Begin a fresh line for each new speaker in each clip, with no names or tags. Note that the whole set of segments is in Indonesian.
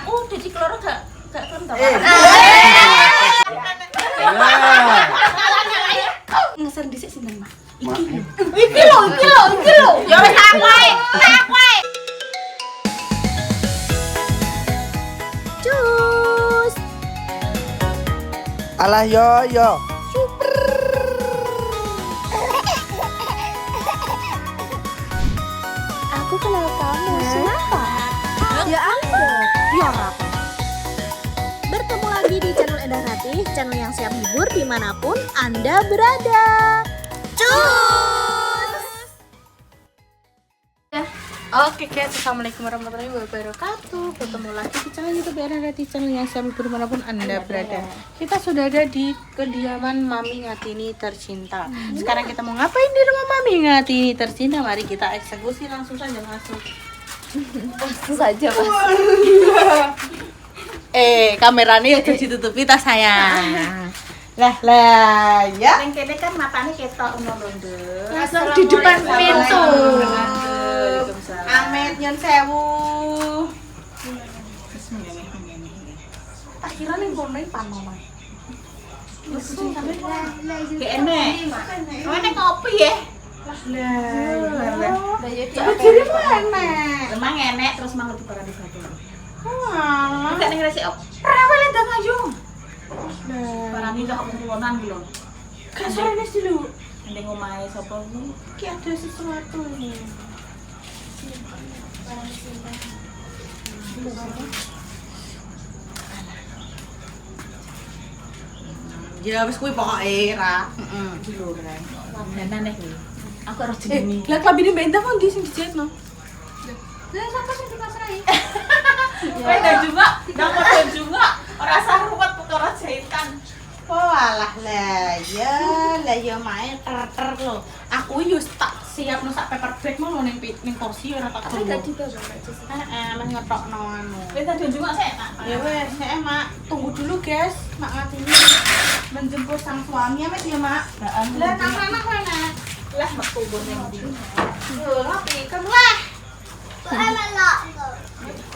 Aku dadi keloro gak kelem to. Ngeser dhisik sinten, Mak? Iki lho. Ya wis tak wae. Cus.
Alah yo.
Aku kenal kamu, siapa? Ya Anda.
Ya ora.
Bertemu lagi di channel Endah Ratih, channel yang siap hibur dimanapun Anda berada. Cus!
Oke guys, assalamualaikum warahmatullahi wabarakatuh. Bertemu lagi di channel YouTube Endah Ratih, channel yang siap hibur dimanapun Anda berada. Kita sudah ada di kediaman Mami Ngatini tercinta. Sekarang kita mau ngapain di rumah Mami Ngatini tercinta? Mari kita eksekusi langsung saja masuk.
Langsung saja, Mas.
Kameranya udah ditutupi tas sayang. Lah, ya. Yang kene kan matanya ketok ngono lho. Langsung di depan pintu. Amet nyon sewu. Tak kira ning kono iki panoman. Gak enek. Oh, enek kopi ya? Lah. Jadi enek. Emang enek terus mang lebih parah di satu. Wah, gak ning resik op. Rewel ndang ayo. Parani dah kemurunan belum. Gak sorene dulu. Ndeng omahe sapa iki? Ki ada sesuatu nih. Ya wis kuwi pokoke ra. Heeh, iki lho Ren. Wamenane kuwi. Aku ora jenenge. Lah klambine Mbak Indah kok ndi sing dijahitno? Lah sapa sing dipasrai? Beda juga, ndak padha juga. Ora sah ruwet perkara jahitan. Oh alah lah ya main ter lho. Aku yo tak siap no sak paper bag mau ning kursi ora tak
Tapi
tunggu.
gak juga Mbak Jess.
Men ngetokno anu. Wis tak juga sik, Mak. Ya wis, Mak. Tunggu dulu, guys. Mak Ngatini menjemput sang suami amet ya, Mak. Lah nang mana mana? Lah mak kubur ning ndi? Yo, rapi kan lah.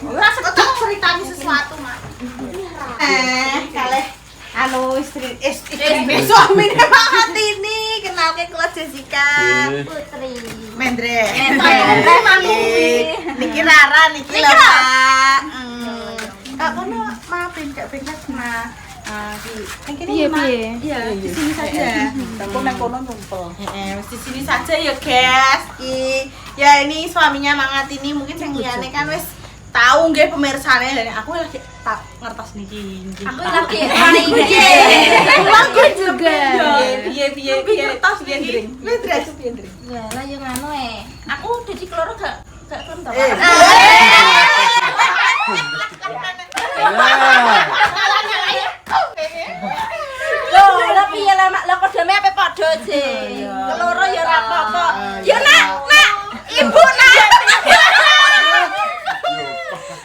Ora sekedar ceritani sesuatu, Mak. Kaleh anu istri suamine Mak Ngatini, kenalke kula Jessica.
Putri.
Mendre.
Mami.
Niki Rara niki lho, Pak. Kak kono maafin Kak Bekas nah. Piye? Iya, di sini saja. Aku nang kono numpel. Di sini saja ya, guys. Ya ini suaminya Mak Ngatini mungkin sing liyane kan wis tahu nggih pemirsane dan aku lagi tak ngertos niki.
Aku lagi main.
Aku juga. Piye kertas piye ndring. Wis dress piye ndring.
Ya, lah yo ngono
Aku dadi keloro gak kelem to. Lah piye lah Mak, lah kodame ape padha je. Keloro ya ora apa-apa. Ya nak, Ibu nak.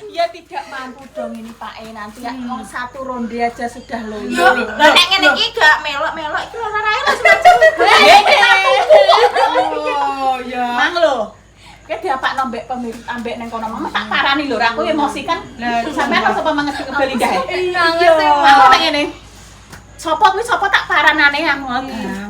Ya tidak mampu dong ini Pak nanti ya mau satu ronde aja sudah loyo. Lah nek ngene iki gak melok-melok iki ora rae lah semacam. Oh ya. Mang lho. Kayak diapakno mbek ambek nang kono mama tak parani lho aku emosi kan. Sampeyan kok sapa mangerti kebeli dah. Aku tak ngene. Sopo kuwi sapa tak paranane aku.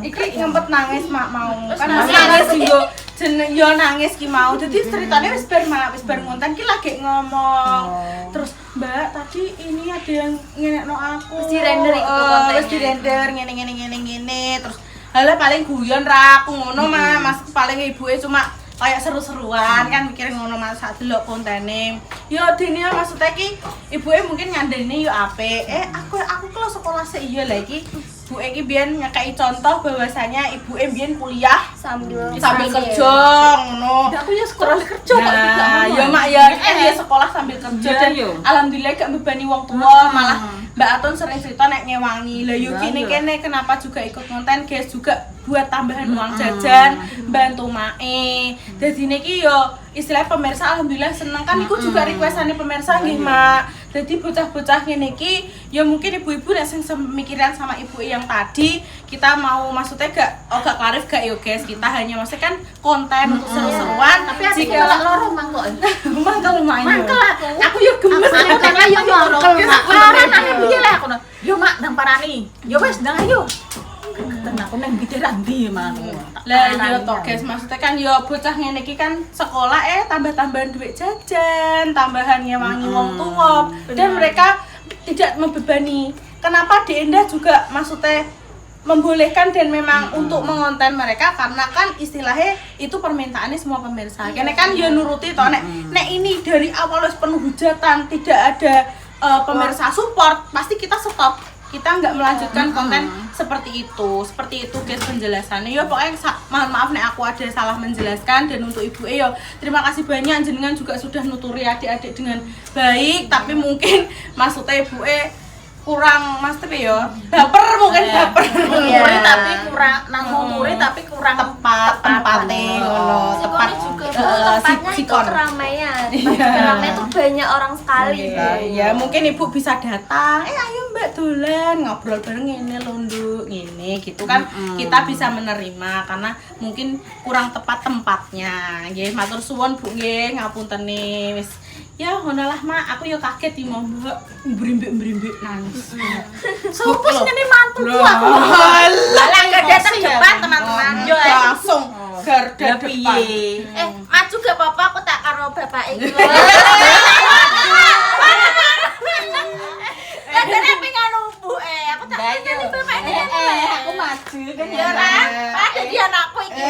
Iki ngempet nangis mak mau. Kan nangis yo jeneng yo nangis ki mau. Dadi ceritane wis bar ngonten ki lagi ngomong. Terus Mbak tadi ini ada yang ngenekno aku.
Wis di-render itu kontennya.
Wis di-render ngene. Terus halah paling guyon ra aku ngono Mas paling ibuke cuma kayak seru-seruan kan mikirin ngono Mas sak delok kontene. Yo dene maksudnya ki ibuke mungkin ngandani yo apik. Aku kalau sekolah sik iya lah iki. Ibuke iki biyen nyekai contoh bahwasanya ibuke biyen kuliah
sambil
kerja ngono. Aku ya sekolah kerja kok juga. Ya Mak ya dia sekolah sambil kerja dan alhamdulillah gak membebani wong tua malah Mbak Atun sering cerita nek ngewangi. Lah yo kene kenapa juga ikut konten guys juga buat tambahan uang jajan, bantu mae. Dadi niki yo istilah pemirsa alhamdulillah seneng kan iku juga requestane pemirsa nggih Mak. Jadi bocah-bocah ngene iki ya mungkin ibu-ibu nek sing semikiran sama ibu yang tadi kita mau maksudnya gak klarif gak yo guys, kita hanya maksudnya kan konten untuk seru-seruan tapi jika loro mangkok. Mangkel lumayan. Mangkel aku yo gemes
aku kan ayo yo
Ya wes ndang ayo. Tenang aku nang gede randi manu.
Lah iya to guys, maksudnya kan ya bocah ngene iki kan sekolah tambah-tambahan duit jajan, tambahan ngewangi wong tuwa dan mereka tidak membebani. Kenapa di Endah juga maksudnya membolehkan dan memang untuk mengonten mereka karena kan istilahnya itu permintaannya semua pemirsa. Karena kan ya nuruti to nek ini dari awal wis penuh hujatan, tidak ada pemirsa support, pasti kita stop. Kita nggak melanjutkan konten seperti itu guys penjelasannya ya pokoknya mohon maaf nek aku ada salah menjelaskan dan untuk ibu yo terima kasih banyak jenengan juga sudah nuturi adik-adik dengan baik tapi mungkin maksudnya ibu kurang maksudnya ya baper mungkin baper
tapi kurang nanguri tapi kurang
tempatnya ngono tepat
juga tempatnya itu keramaian keramaian itu banyak orang sekali
ya mungkin ibu bisa datang ayo mbak dolan ngobrol bareng ngene lho ngene gitu kan kita bisa menerima karena mungkin kurang tepat tempatnya nggih matur suwun Bu nggih ngapunteni wis ya ngonolah mak aku yo kaget iki mau mbak mbrimbi nangis
sopo sing ngene mantuku aku
lah garda terdepan teman-teman yo langsung garda
piye
maju gak apa-apa aku tak karo bapak iki Kadane pengen umbu aku tak ngene bapak iki
aku maju kan
ya kan dadi anakku iki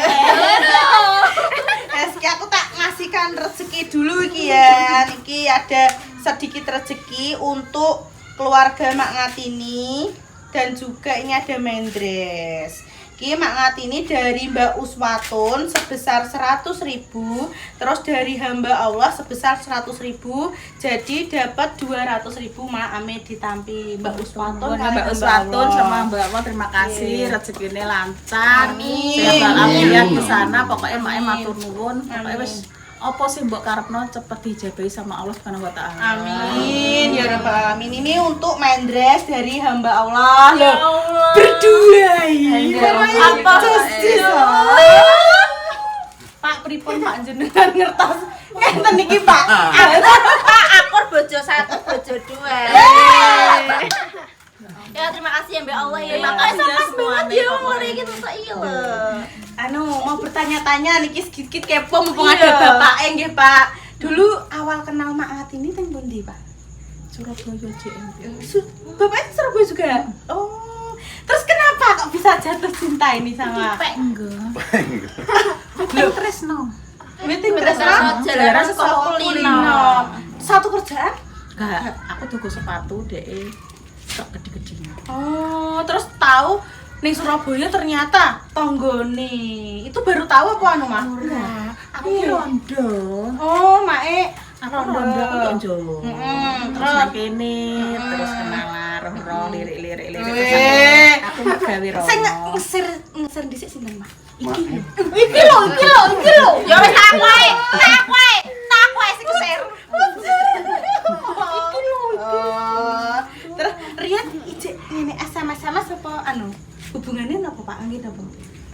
Eski aku tak ngasihkan rezeki dulu iki ya. Niki ada sedikit rezeki untuk keluarga Mak Ngatini dan juga ini ada mendres. Ki Mak Ngatini dari Mbak Uswatun sebesar 100.000, terus dari hamba Allah sebesar 100.000. Jadi dapat 200.000 Mak Ame ditampi Mbak Uswatun.
Mbak Uswatun sama Mbak Allah terima kasih rezekinya lancar. Amin. Sehat walafiat di sana pokoknya Mak matur nuwun. Pokoknya wis apa sih mbok karepno cepet dijabahi sama Allah Subhanahu wa taala.
Amin ya rabbal alamin. Ini untuk mendres dari hamba Allah. Ya Allah. Berdua ini. Apa sih? Pak pripun Pak jenengan ngertos ngenten iki Pak.
Pak akur bojo 1 bojo 2. Ya terima kasih ya Mbak Allah ya. Makasih semuanya dia ngomong gitu kok iya lho.
Mau bertanya-tanya niki sedikit kepo mumpung ada bapak nggih Pak. Dulu awal kenal Mak Ngatini teng pundi Pak?
Surabaya JMP.
Bapaknya Surabaya juga? Oh. Terus kenapa kok bisa jatuh cinta ini sama?
Belum tresno.
Meeting tresno
jalanan sekolah kulino.
Satu kerjaan?
Enggak, aku tuku sepatu DE tok gede-gede.
Oh, terus tahu ning Surabaya ternyata tonggone. Itu baru tahu apa anu Mah?
Aku rondo.
Oh, Mae
Rondo kok Jawa. Terus
Terus
kene terus kenalan roh lirik-lirik aku gawe rono.
sing ngeser dhisik sinten Mah?
Iki lho. Ya wis aku ae sing share.
Iki lho. Terus Rian ijek ngene SMS apa anu? Hubungannya apa Pak? Nggih napa?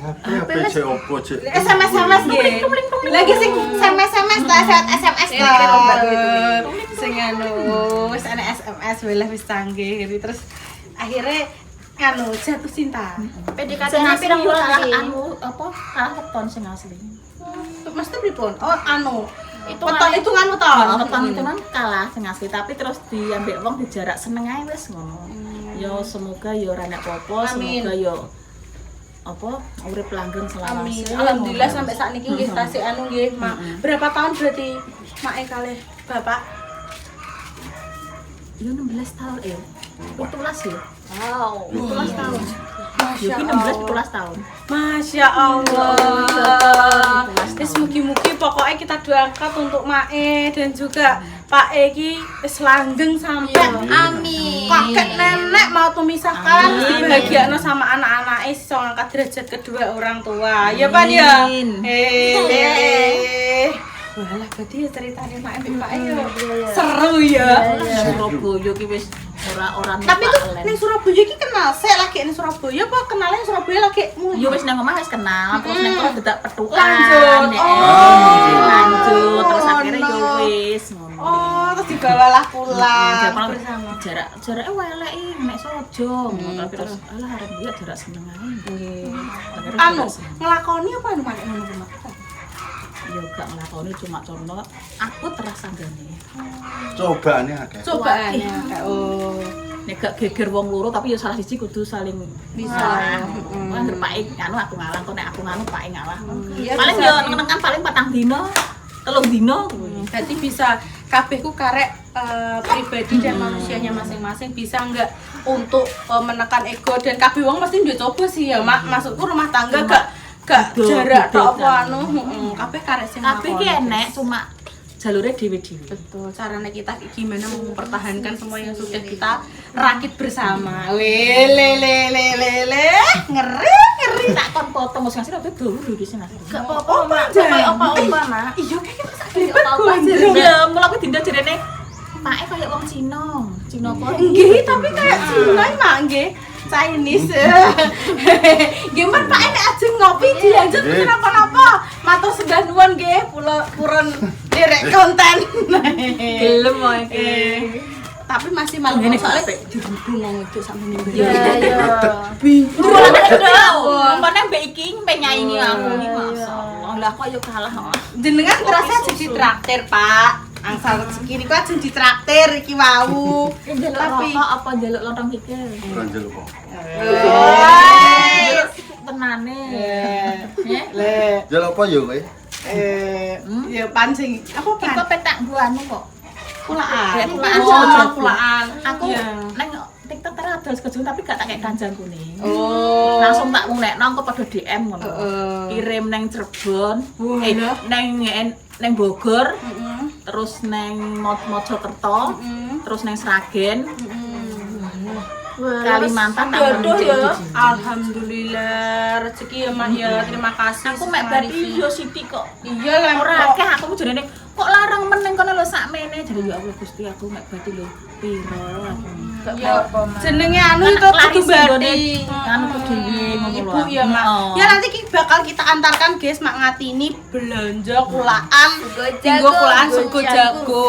Apa cek opo cek?
SMS nggih. Lagi sing SMS ta, SMS ta. Sing anu wis ana SMS wilah wis canggih terus akhirnya anu jatuh cinta.
PDKT-nya pirang bulan iki?
Anu apa? Kalah weton sing asli.
Mesti pripun? Oh anu
Itu
weton hitungan weton.
Weton itu kan kalah sing asli tapi terus diambek wong dijarak seneng ae wis ngono. Yo semoga yo ora nek apa-apa, semoga yo apa urip langgeng selama
Amin. Alhamdulillah sampai saat ini nggih tasih anu nggih, Mak. Berapa tahun berarti Mak kalih Bapak?
Yo 16 tahun 17 ya.
Wow.
17 tahun. Yo 16 tahun.
Masya Allah. Wis mugi-mugi pokoknya kita doakan untuk Mae dan juga Pak Egi wis langgeng sampai
Amin.
kakek nenek mau memisahkan dibahagiakan sama anak-anaknya iso ngangkat derajat kedua orang tua. Ya Pak ya. Walah berarti ceritanya Mak Egi Pak Egi seru ya.
Surabaya ki wis Ora
Tapi tuh ning Surabaya iki kenal sik lagi ning Surabaya apa kenalnya ning Surabaya lagi mulai.
yo wis nang omah wis kenal, terus nang kono dadak petukan.
Lanjut.
Lanjut terus akhirnya yo wis ngono.
Oh, terus dibawalah pulang
bersama. Jaraknya welek nek Sojo. Tapi terus alah arep dia jarak seneng ae.
Anu, ngelakoni apa anu mak ngono ku Mak?
Ya gak nglakoni cuma contoh aku terasa gane.
Cobaannya akeh.
Cobaannya. Oh.
Nek gak geger wong loro tapi ya salah siji kudu saling
Bisa.
Angger paing anu aku ngalah kok nek aku nganu paing ngalah.
Iya,
Paling
bisa.
yo neng-neng paling 4 dino, 3 dino kuwi.
Berarti bisa kabehku karek pribadi dan manusianya masing-masing bisa enggak untuk menekan ego dan kabeh wong mesti nduwe coba sih ya Mak. Maksudku rumah tangga gak jarak tok apa anu, kabeh karek sing
Kabeh ki enek cuma jalure dhewe-dhewe.
Betul, caranya kita gimana mempertahankan semua yang sudah kita rakit bersama. Lele, ngeri.
Tak kon foto mos ngasih rada dulu di sini.
Gak apa-apa, Mak. Kayak opa-opa, Mak.
Iya, kayak kita sak
Kayak
ribet
opa-opa
gue.
aja.
Ya, mulai aku dinda jarene Make kayak wong Cina. Cina kok.
Nggih, tapi kayak Cina Mak nggih. Chinese. Nggih, Mak Pak nek ajeng ngopi dilanjut
Nggih.
kenapa-napa. Matur sembah nuwun nggih, kula purun direk konten.
Gelem wae.
Tapi masih malu
Ngene
soalnya
kabeh.
dibungong itu sampe ning
Iya, iya.
Mulai umpane mbek iki mbek nyaingi aku iki masyaallah. Lah kok yo kalah.
jenengan terasa jadi traktir Pak. Angsal rezeki niku ajeng ditraktir iki wau.
Njaluk
Tapi
rokok apa njaluk lontong kikil?
Ranjel kok.
Tenane.
Le,
Jel apa ya kowe?
ya pancing. Apa
Iki
pan?
kok petak gua anu kok.
Kulaan.
Kayak kulaan.
Oh, kulaan.
Aku
Iya.
neng TikTok terus kejung tapi gak tak kayak kancan kuning.
Oh.
Langsung tak ngulekno kok pada DM ngono.
Heeh.
Kirim neng Cirebon,
Wah, lah.
neng Bogor,
Heeh.
terus neng Mojokerto, terus neng Sragen, Kalimantan tak
Jodoh ya.
Alhamdulillah rezeki ya Mak ya. Terima kasih.
Aku mek berarti yo Siti kok.
Iya lah
Ora
kok.
akeh aku jarene kok larang meneng kono lho sakmene. Jadi ya Allah Gusti aku mek berarti lho piro aku.
Gak
Ya,
apa-apa, Mak.
jenenge anu
Kan
itu kudu
Laris
bati.
nggone anu ku dhewe ngono lho.
Ibu ya Mak.
Oh.
Ya nanti bakal kita antarkan guys Mak Ngatini belanja kulaan.
Sego
Tinggo kulaan sego jago.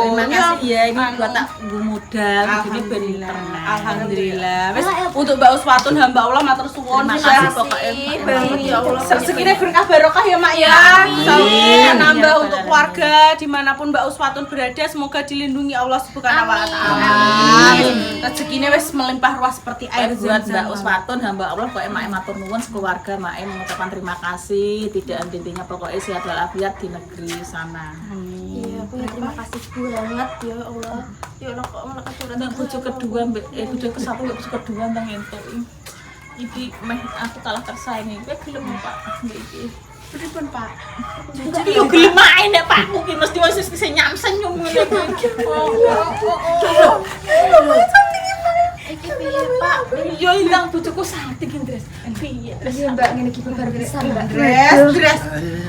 Terima kasih ya ini buat tak nggo modal begini ben
Alhamdulillah.
tenang.
Alhamdulillah. Wes untuk Mbak Uswatun hamba Allah matur suwun
Terima
ya.
kasih pokoknya
banget ya Allah.
Rezekine berkah barokah ya Mak ya.
Amin.
Nambah
Ya,
untuk
Pak.
keluarga dimanapun Mbak Uswatun berada semoga dilindungi Allah Subhanahu wa taala.
Amin.
Rezekine wes melimpah ruah seperti air
Buat
zam-zam.
Mbak Uswatun hamba Allah pokoknya Mak matur nuwun sekeluarga Mak mengucapkan terima kasih tidak henti-hentinya pokoknya sehat walafiat di negeri sana.
Iya, aku ya terima kasih banget ya Allah. Ya Allah kok malah curhat.
Nang bojo kedua bojo kesatu ya bojo kedua nang entuk iki meh aku kalah tersaingi kowe gelem Pak mbek iki.
Pripun Pak?
Jadi yo gelem ae nek Pakku ki mesti wis sing nyam senyum ngene iki.
Iki piye, Pak?
Yo ilang bojoku sakit iki, Dres. Piye?
Iya, Mbak, ngene iki babar besar, Mbak.
Dress.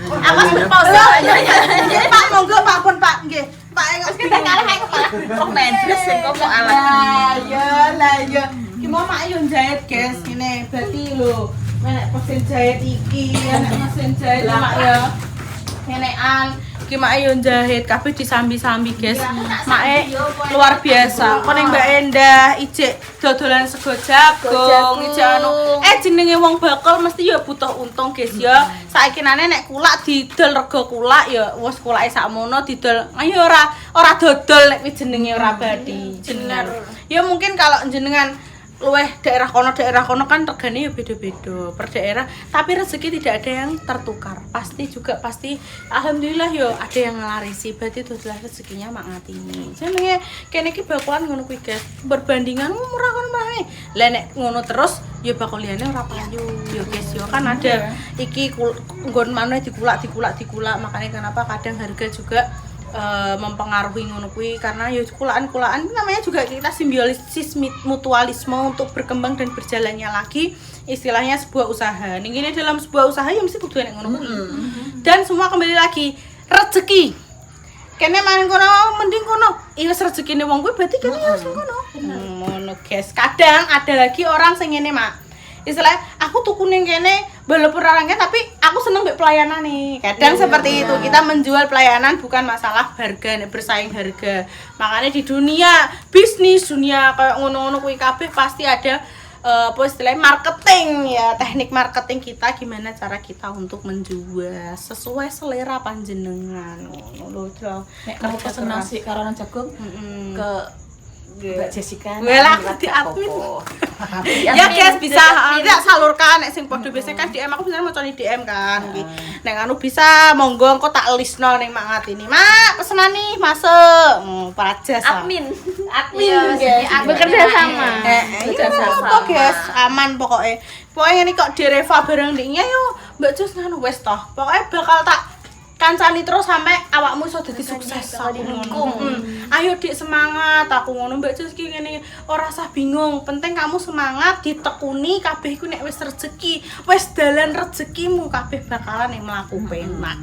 Aku sing pause.
Nggih Pak, monggo Pak pun Pak nggih. Pak engko
Kita kalah ae kepala. Oh, mendres sing kok alat.
lah ya. Ki mau mak yo jahit guys, ngene berarti lho. Nek mesin jahit iki, nek mesin jahit mak ya. Nenekan ki mak yo jahit kabeh disambi-sambi guys. Make luar biasa. Kok ning Mbak Endah ijek dodolan sego jagung, ijek anu. Jenenge wong bakal mesti ya butuh untung guys ya. Saiki nane nek kulak didol rega kulak ya wis kulake sakmono didol. Ayo ora dodol nek kuwi jenenge ora badi. Jenengan. Ya mungkin kalau jenengan luweh daerah kono kan regane ya beda-beda per daerah, tapi rezeki tidak ada yang tertukar. Pasti alhamdulillah yo ada yang ngelarisi, berarti itu adalah rezekinya Mak Ngatini. Jenenge kene iki bakulan ngono kuwi guys. Berbandingan murah kono mah. Lah nek ngono terus ya bakal liyane ora payu yo guys yo. Kan ada iki nggon maneh dikulak, makanya kenapa kadang harga juga mempengaruhi ngono kuwi karena ya kulaan-kulaan namanya juga kita simbiosis mutualisme untuk berkembang dan berjalannya lagi istilahnya sebuah usaha. Ini dalam sebuah usaha ya mesti kudu enek ngono kuwi. Dan semua kembali lagi rezeki. Kene main kono mending kono. Wis rezekine wong kuwi berarti kene ya wis kono. Ngono guys. Kadang ada lagi orang sing ngene, Mak. Istilah aku tuku ning kene walaupun orangnya tapi aku seneng mbek pelayanan nih. Kadang seperti itu. Kita menjual pelayanan bukan masalah harga, bersaing harga. Makanya di dunia bisnis, dunia kayak ngono-ngono kuwi kabeh pasti ada apa istilahnya marketing ya, teknik marketing kita gimana cara kita untuk menjual sesuai selera panjenengan ngono lho.
Nek kamu pesen nasi karo jagung ke Mbak Jessica.
Lah aku di admin. Ya guys bisa ya salurkan nek sing padha biasa kan DM aku bener macane DM kan. Nek anu bisa monggo engko tak listno ning Mak Ngatini. Mak pesenan nih masuk. Prajas.
Admin
Guys.
bekerja sama.
Apa guys, aman pokoknya. Pokoknya ini kok direva bareng ndeknya yo Mbak Jos nganu wis toh. Pokoknya bakal tak kancani terus sampai awakmu iso dadi sukses. Ayo Dik semangat, aku ngono Mbak Jos ki ngene ora usah bingung. Penting kamu semangat ditekuni kabeh iku nek wis rezeki, wis dalan rezekimu kabeh bakalan ning mlaku penak.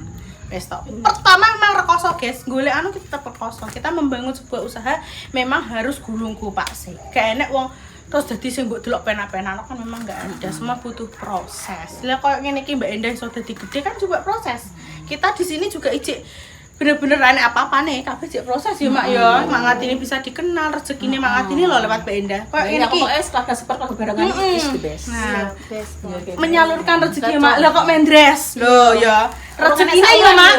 Wis tok. Pertama memang rekoso guys, golek anu kita tetep rekoso. Kita membangun sebuah usaha memang harus gulung kupak sih. Gak enek wong terus dadi sing mbok delok penak-penak kan memang enggak ada, semua butuh proses. Lah koyo ngene iki Mbak Endah iso dadi gede kan juga proses. Kita di sini juga ijik bener-bener ane apa-apa nih, kabeh ijik proses ya Mak ya. Mak Ngatini bisa dikenal, rezekine Mak Ngatini lho lewat Mbak Endah. Koyo ngene iki
pokoknya keluarga support keluarga barengan is the best.
Nah, menyalurkan rezeki Mak. Lah kok mendres lho ya. Rezekine ya Mak.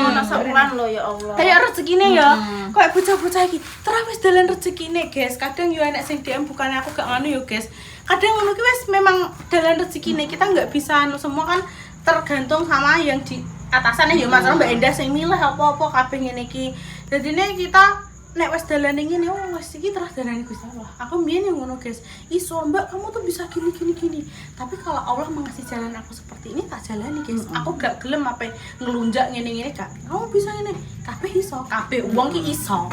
Ono sauran lo ya Allah.
Kayak rezekine ya. Kayak bocah-bocah iki terus wis dalan rezekine, guys. Kadang yo enek sing DM bukannya aku gak nganu yo, guys. Kadang ngono ki wis memang dalan rezekine. Kita nggak bisa anu semua kan tergantung sama yang di atasannya ya Mas. Mbak Endah sing milih apa-apa kabeh ngene iki. Dadine kita nek wis dalan ngene oh wis iki terus dalan Gusti Allah. Aku mbiyen yang ngono, guys. Iso Mbak, kamu tuh bisa gini. Tapi kalau Allah mengasih jalan aku seperti ini tak jalani, guys. Aku gak gelem apa ngelunjak ngene-ngene gak. Kamu bisa ngene. Kabeh iso, kabeh wong ki iso.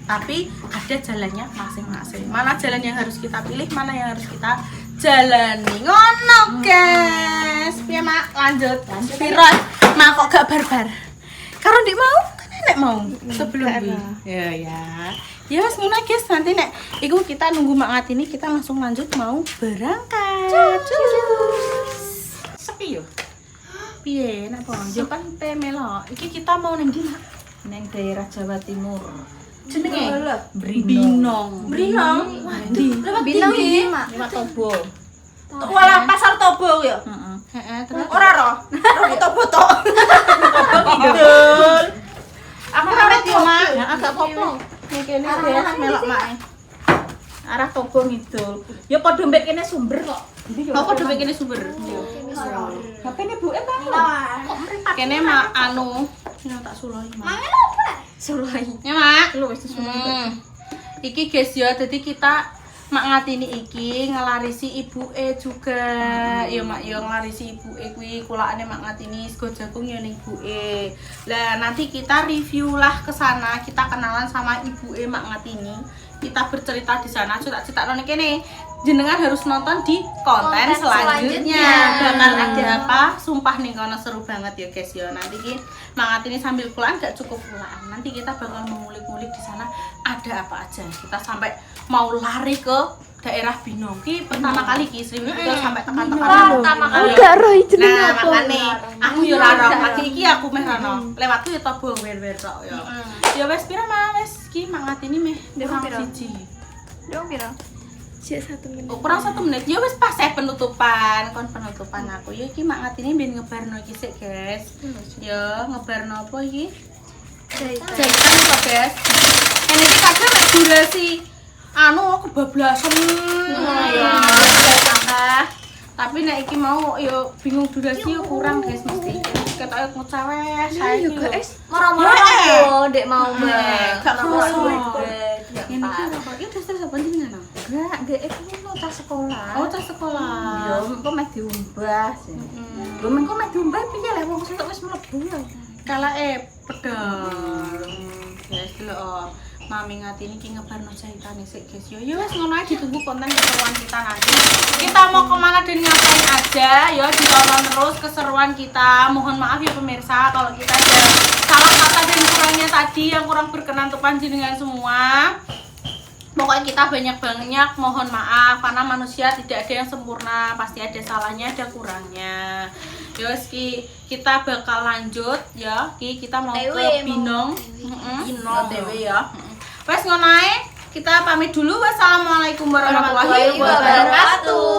Tapi ada jalannya masing-masing. Mana jalan yang harus kita pilih, mana yang harus kita jalani. Ngono, guys. Piye Mak? Lanjut. Piro? Mak kok gak barbar. Karo Ndik mau kan enek mau sebelum ini. Ya. Ya wis ngono guys, nanti nek iku kita nunggu Mak Ngatini, kita langsung lanjut mau berangkat.
Sepi yo.
Piye nek apa? Yo kan pemelo. Iki kita mau ning ndi, Mak?
Neng daerah Jawa Timur.
Jenenge
Binong.
Brinong.
Binong iki, Mak.
Lewat Tobo.
Walah pasar Tobo ya.
Heeh, terus
Ora roh. Foto-foto.
Betul. Aku pamit yo, Mak.
Ya agak popo.
Ning kene guys melok Mak.
Arah Tobo ngidul. Ya padha mbek kene sumber kok.
Apa dhewe kene sumber?
HP ne buke ta?
Kene Mak anu, sing tak sulahi, Mak.
Mangan apa?
Sulahi. Ya, Mak.
Lu wis disulahi.
Iki guys ya, jadi kita Mak Ngatini iki ngelarisi ibuke juga. Ya Mak, ya ngelarisi ibuke kuwi kulakane Mak Ngatini sego jagung ya ning ibuke. Lah nanti kita review lah ke sana, kita kenalan sama ibuke Mak Ngatini. Kita bercerita di sana, cerita-cerita nang kene. Jenengan harus nonton di konten selanjutnya. Bakal ada apa? Sumpah nih kono seru banget ya guys ya. Nanti ki Mak Ngatini sambil pulang gak cukup pulang. Nanti kita bakal mengulik-ulik di sana ada apa aja. Kita sampai mau lari ke daerah Binong. Ki pertama kali ki Sri kita sampai tekan-tekan.
Pertama kali.
Nah, makane aku yo ora roh. Lagi iki aku meh rono. Lewatku ya Tobo wer-wer tok ya. Ya wis pira Mas? Wis ki Mak Ngatini meh
Dong pira?
siji.
Dong pira?
Kurang 1 menit. Ya wis pas penutupan. Kon penutupan aku. Ya iki Mak Ngatini ben ngebarno iki sik, guys. Ya ngebarno apa iki? Jahitan kok, guys. Ini iki kadang nek durasi anu kebablasan ya tambah. Tapi nek iki mau yo bingung durasi yo kurang, guys, mesti. Ketoke ngecewes saya iki.
Moro-moro yo Dek mau Mbak.
Gak kroso.
Ini
Ini ki apa? Iki dasar sapa jenengan?
Enggak, itu mau tas sekolah.
Oh, tas sekolah.
Ya, engko meh diumbah sih. Lho men kok meh diumbah piye lah wong sing wis mlebu ya.
Kalake pedal. Guys, delok. Mami ngatini ki ngebarno jahitan sik guys. Ya wes ngono ae ditunggu konten keseruan kita nanti. Kita mau kemana dan ngapain aja ya ditonton terus keseruan kita. Mohon maaf ya pemirsa kalau kita ada salah kata dan kurangnya tadi yang kurang berkenan untuk panjenengan semua. Pokoknya kita banyak mohon maaf karena manusia tidak ada yang sempurna, pasti ada salahnya, ada kurangnya. Yos kita bakal lanjut ya, kita mau ke Binong. OTW ya. Wes ngono ae, kita pamit dulu. Wassalamualaikum warahmatullahi wabarakatuh.